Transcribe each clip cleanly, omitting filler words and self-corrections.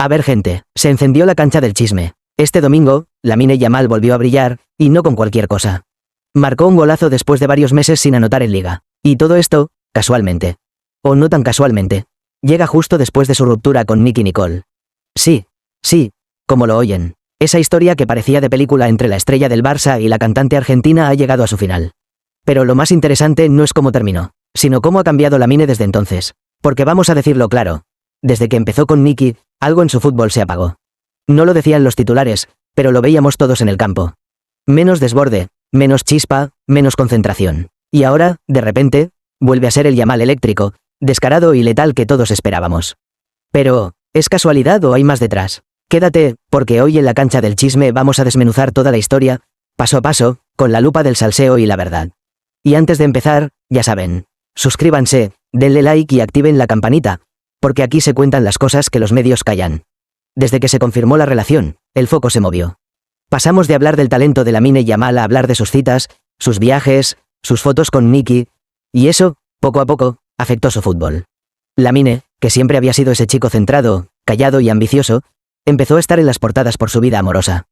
A ver, gente, se encendió la cancha del chisme. Este domingo, Lamine Yamal volvió a brillar, y no con cualquier cosa. Marcó un golazo después de varios meses sin anotar en liga. Y todo esto, casualmente. O no tan casualmente. Llega justo después de su ruptura con Nicki Nicole. Sí, como lo oyen. Esa historia que parecía de película entre la estrella del Barça y la cantante argentina ha llegado a su final. Pero lo más interesante no es cómo terminó, sino cómo ha cambiado Lamine desde entonces. Porque vamos a decirlo claro. Desde que empezó con Nicki, algo en su fútbol se apagó. No lo decían los titulares, pero lo veíamos todos en el campo. Menos desborde, menos chispa, menos concentración. Y ahora, de repente, vuelve a ser el Yamal eléctrico, descarado y letal que todos esperábamos. Pero, ¿es casualidad o hay más detrás? Quédate, porque hoy en la cancha del chisme vamos a desmenuzar toda la historia, paso a paso, con la lupa del salseo y la verdad. Y antes de empezar, ya saben, suscríbanse, denle like y activen la campanita, porque aquí se cuentan las cosas que los medios callan. Desde que se confirmó la relación, el foco se movió. Pasamos de hablar del talento de Lamine Yamal a hablar de sus citas, sus viajes, sus fotos con Nicki, y eso, poco a poco, afectó su fútbol. Lamine, que siempre había sido ese chico centrado, callado y ambicioso, empezó a estar en las portadas por su vida amorosa.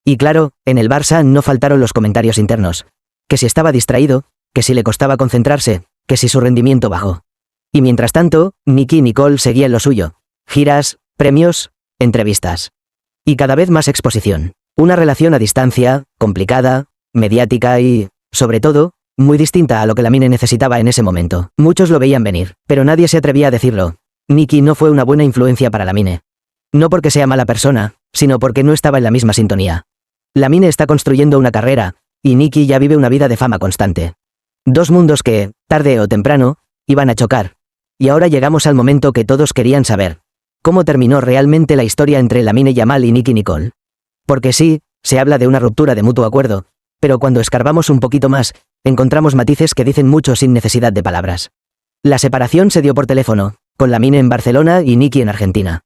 Y claro, en el Barça no faltaron los comentarios internos. Que si estaba distraído, que si le costaba concentrarse, que si su rendimiento bajó. Y mientras tanto, Nicki y Nicole seguían lo suyo. Giras, premios, entrevistas. Y cada vez más exposición. Una relación a distancia, complicada, mediática y, sobre todo, muy distinta a lo que Lamine necesitaba en ese momento. Muchos lo veían venir, pero nadie se atrevía a decirlo. Nicki no fue una buena influencia para Lamine. No porque sea mala persona, sino porque no estaba en la misma sintonía. Lamine está construyendo una carrera, y Nicki ya vive una vida de fama constante. Dos mundos que, tarde o temprano, iban a chocar. Y ahora llegamos al momento que todos querían saber. ¿Cómo terminó realmente la historia entre Lamine Yamal y Nicki Nicole? Porque sí, se habla de una ruptura de mutuo acuerdo, pero cuando escarbamos un poquito más, encontramos matices que dicen mucho sin necesidad de palabras. La separación se dio por teléfono, con Lamine en Barcelona y Nicki en Argentina.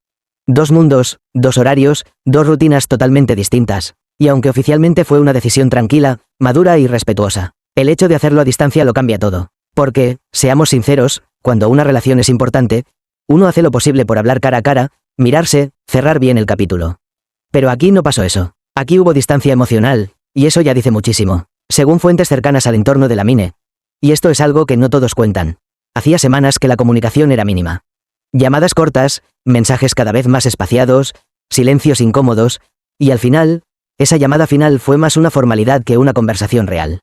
Dos mundos, dos horarios, dos rutinas totalmente distintas, y aunque oficialmente fue una decisión tranquila, madura y respetuosa, el hecho de hacerlo a distancia lo cambia todo. Porque, seamos sinceros, cuando una relación es importante, uno hace lo posible por hablar cara a cara, mirarse, cerrar bien el capítulo. Pero aquí no pasó eso. Aquí hubo distancia emocional, y eso ya dice muchísimo, según fuentes cercanas al entorno de Lamine. Y esto es algo que no todos cuentan. Hacía semanas que la comunicación era mínima. Llamadas cortas, mensajes cada vez más espaciados, silencios incómodos, y al final, esa llamada final fue más una formalidad que una conversación real.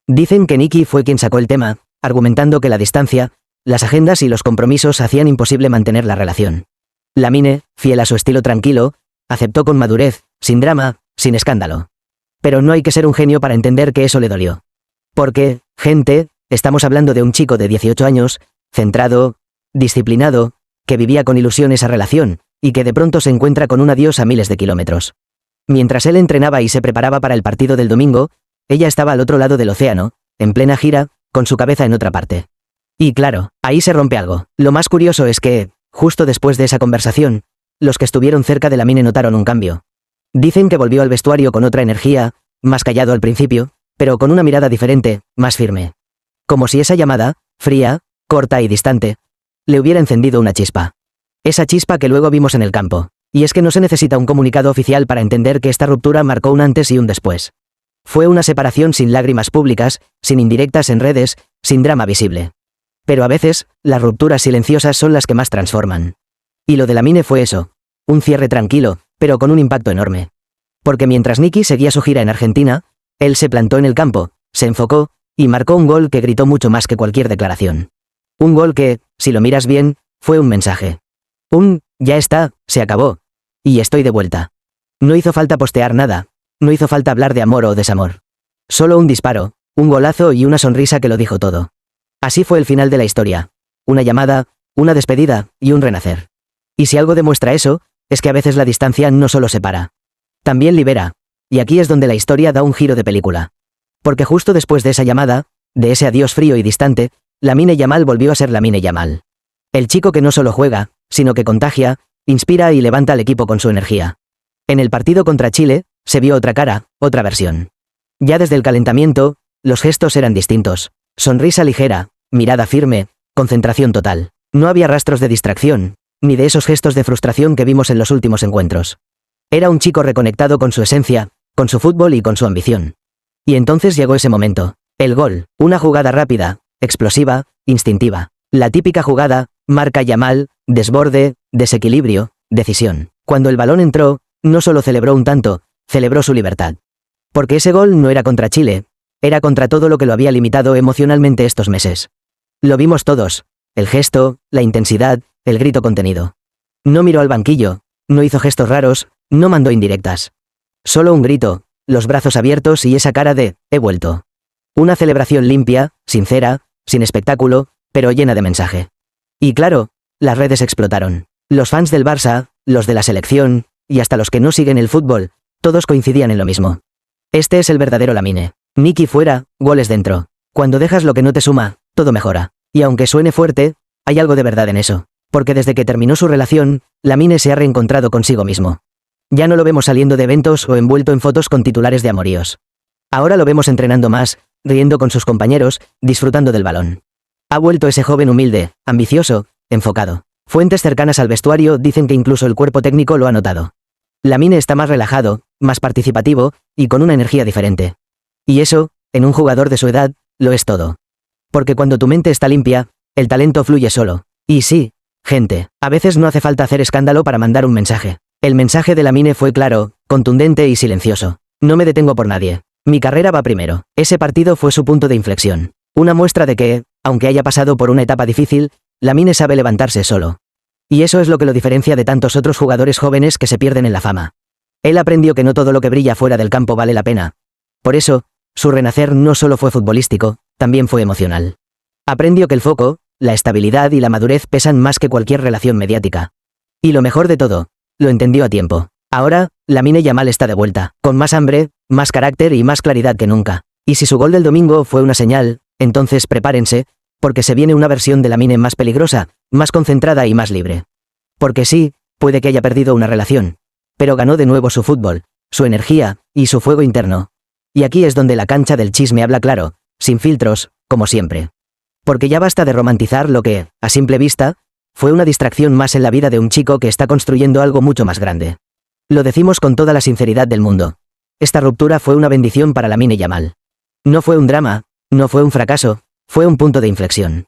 Dicen que Nicki fue quien sacó el tema, argumentando que la distancia, las agendas y los compromisos hacían imposible mantener la relación. Lamine, fiel a su estilo tranquilo, aceptó con madurez, sin drama, sin escándalo. Pero no hay que ser un genio para entender que eso le dolió. Porque, gente, estamos hablando de un chico de 18 años, centrado, disciplinado, que vivía con ilusión esa relación, y que de pronto se encuentra con un adiós a miles de kilómetros. Mientras él entrenaba y se preparaba para el partido del domingo, ella estaba al otro lado del océano, en plena gira, con su cabeza en otra parte. Y claro, ahí se rompe algo. Lo más curioso es que, justo después de esa conversación, los que estuvieron cerca de Lamine notaron un cambio. Dicen que volvió al vestuario con otra energía, más callado al principio, pero con una mirada diferente, más firme. Como si esa llamada, fría, corta y distante, le hubiera encendido una chispa. Esa chispa que luego vimos en el campo. Y es que no se necesita un comunicado oficial para entender que esta ruptura marcó un antes y un después. Fue una separación sin lágrimas públicas, sin indirectas en redes, sin drama visible. Pero a veces, las rupturas silenciosas son las que más transforman. Y lo de Lamine fue eso. Un cierre tranquilo, pero con un impacto enorme. Porque mientras Nicki seguía su gira en Argentina, él se plantó en el campo, se enfocó, y marcó un gol que gritó mucho más que cualquier declaración. Un gol que, si lo miras bien, fue un mensaje. Ya está, se acabó. Y estoy de vuelta. No hizo falta postear nada. No hizo falta hablar de amor o desamor. Solo un disparo, un golazo y una sonrisa que lo dijo todo. Así fue el final de la historia. Una llamada, una despedida y un renacer. Y si algo demuestra eso, es que a veces la distancia no solo separa. También libera. Y aquí es donde la historia da un giro de película. Porque justo después de esa llamada, de ese adiós frío y distante, Lamine Yamal volvió a ser Lamine Yamal. El chico que no solo juega, sino que contagia, inspira y levanta al equipo con su energía. En el partido contra Chile, se vio otra cara, otra versión. Ya desde el calentamiento, los gestos eran distintos. Sonrisa ligera, mirada firme, concentración total. No había rastros de distracción, ni de esos gestos de frustración que vimos en los últimos encuentros. Era un chico reconectado con su esencia, con su fútbol y con su ambición. Y entonces llegó ese momento. El gol, una jugada rápida, explosiva, instintiva. La típica jugada, marca Yamal, desborde, desequilibrio, decisión. Cuando el balón entró, no solo celebró un tanto, celebró su libertad. Porque ese gol no era contra Chile, era contra todo lo que lo había limitado emocionalmente estos meses. Lo vimos todos, el gesto, la intensidad, el grito contenido. No miró al banquillo, no hizo gestos raros, no mandó indirectas. Solo un grito, los brazos abiertos y esa cara de «he vuelto». Una celebración limpia, sincera, sin espectáculo, pero llena de mensaje. Y claro, las redes explotaron. Los fans del Barça, los de la selección, y hasta los que no siguen el fútbol, todos coincidían en lo mismo. Este es el verdadero Lamine. Nicky fuera, goles dentro. Cuando dejas lo que no te suma, todo mejora. Y aunque suene fuerte, hay algo de verdad en eso. Porque desde que terminó su relación, Lamine se ha reencontrado consigo mismo. Ya no lo vemos saliendo de eventos o envuelto en fotos con titulares de amoríos. Ahora lo vemos entrenando más, riendo con sus compañeros, disfrutando del balón. Ha vuelto ese joven humilde, ambicioso, enfocado. Fuentes cercanas al vestuario dicen que incluso el cuerpo técnico lo ha notado. Lamine está más relajado, más participativo, y con una energía diferente. Y eso, en un jugador de su edad, lo es todo. Porque cuando tu mente está limpia, el talento fluye solo. Y sí, gente, a veces no hace falta hacer escándalo para mandar un mensaje. El mensaje de Lamine fue claro, contundente y silencioso. No me detengo por nadie. Mi carrera va primero. Ese partido fue su punto de inflexión. Una muestra de que, aunque haya pasado por una etapa difícil, Lamine sabe levantarse solo. Y eso es lo que lo diferencia de tantos otros jugadores jóvenes que se pierden en la fama. Él aprendió que no todo lo que brilla fuera del campo vale la pena. Por eso, su renacer no solo fue futbolístico, también fue emocional. Aprendió que el foco, la estabilidad y la madurez pesan más que cualquier relación mediática. Y lo mejor de todo, lo entendió a tiempo. Ahora, Lamine Yamal está de vuelta, con más hambre, más carácter y más claridad que nunca. Y si su gol del domingo fue una señal, entonces prepárense, porque se viene una versión de Lamine más peligrosa, más concentrada y más libre. Porque sí, puede que haya perdido una relación, pero ganó de nuevo su fútbol, su energía y su fuego interno. Y aquí es donde la cancha del chisme habla claro, sin filtros, como siempre. Porque ya basta de romantizar lo que, a simple vista, fue una distracción más en la vida de un chico que está construyendo algo mucho más grande. Lo decimos con toda la sinceridad del mundo. Esta ruptura fue una bendición para Lamine Yamal. No fue un drama, no fue un fracaso, fue un punto de inflexión.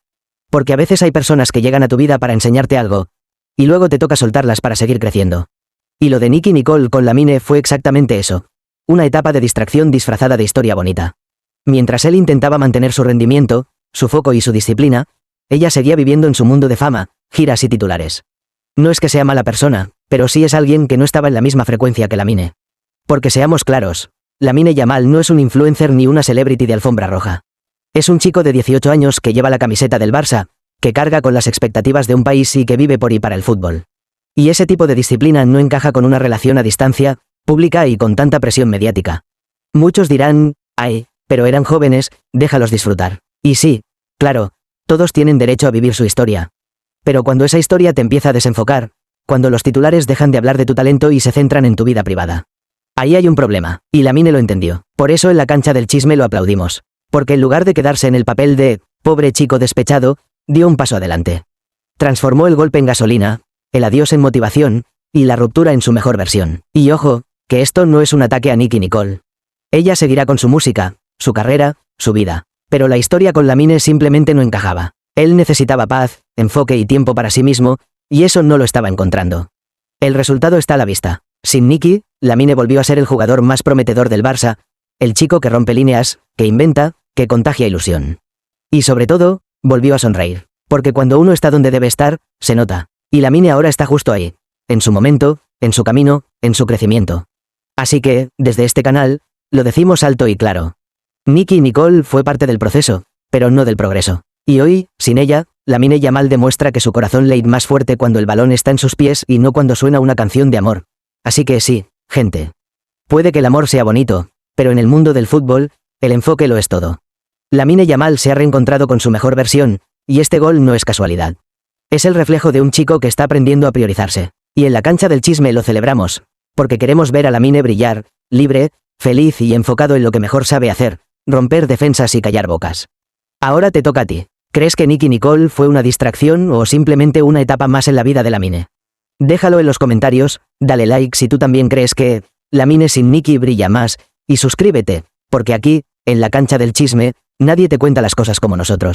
Porque a veces hay personas que llegan a tu vida para enseñarte algo, y luego te toca soltarlas para seguir creciendo. Y lo de Nicky Nicole con Lamine fue exactamente eso. Una etapa de distracción disfrazada de historia bonita. Mientras él intentaba mantener su rendimiento, su foco y su disciplina, ella seguía viviendo en su mundo de fama, giras y titulares. No es que sea mala persona, pero sí es alguien que no estaba en la misma frecuencia que Lamine. Porque seamos claros, Lamine Yamal no es un influencer ni una celebrity de alfombra roja. Es un chico de 18 años que lleva la camiseta del Barça, que carga con las expectativas de un país y que vive por y para el fútbol. Y ese tipo de disciplina no encaja con una relación a distancia, pública y con tanta presión mediática. Muchos dirán, ay, pero eran jóvenes, déjalos disfrutar. Y sí, claro, todos tienen derecho a vivir su historia. Pero cuando esa historia te empieza a desenfocar, cuando los titulares dejan de hablar de tu talento y se centran en tu vida privada. Ahí hay un problema, y Lamine lo entendió. Por eso en la cancha del chisme lo aplaudimos. Porque en lugar de quedarse en el papel de pobre chico despechado, dio un paso adelante. Transformó el golpe en gasolina, el adiós en motivación, y la ruptura en su mejor versión. Y ojo, que esto no es un ataque a Nicky Nicole. Ella seguirá con su música, su carrera, su vida. Pero la historia con Lamine simplemente no encajaba. Él necesitaba paz, enfoque y tiempo para sí mismo, y eso no lo estaba encontrando. El resultado está a la vista. Sin Nicky, Lamine volvió a ser el jugador más prometedor del Barça, el chico que rompe líneas, que inventa, que contagia ilusión. Y sobre todo, volvió a sonreír. Porque cuando uno está donde debe estar, se nota. Y Lamine ahora está justo ahí. En su momento, en su camino, en su crecimiento. Así que, desde este canal, lo decimos alto y claro. Nicky Nicole fue parte del proceso, pero no del progreso. Y hoy, sin ella, Lamine Yamal demuestra que su corazón late más fuerte cuando el balón está en sus pies y no cuando suena una canción de amor. Así que sí, gente. Puede que el amor sea bonito, pero en el mundo del fútbol, el enfoque lo es todo. Lamine Yamal se ha reencontrado con su mejor versión, y este gol no es casualidad. Es el reflejo de un chico que está aprendiendo a priorizarse. Y en la cancha del chisme lo celebramos, porque queremos ver a Lamine brillar, libre, feliz y enfocado en lo que mejor sabe hacer, romper defensas y callar bocas. Ahora te toca a ti. ¿Crees que Nicky Nicole fue una distracción o simplemente una etapa más en la vida de Lamine? Déjalo en los comentarios, dale like si tú también crees que Lamine sin Nicky brilla más, y suscríbete, porque aquí, en la cancha del chisme, nadie te cuenta las cosas como nosotros.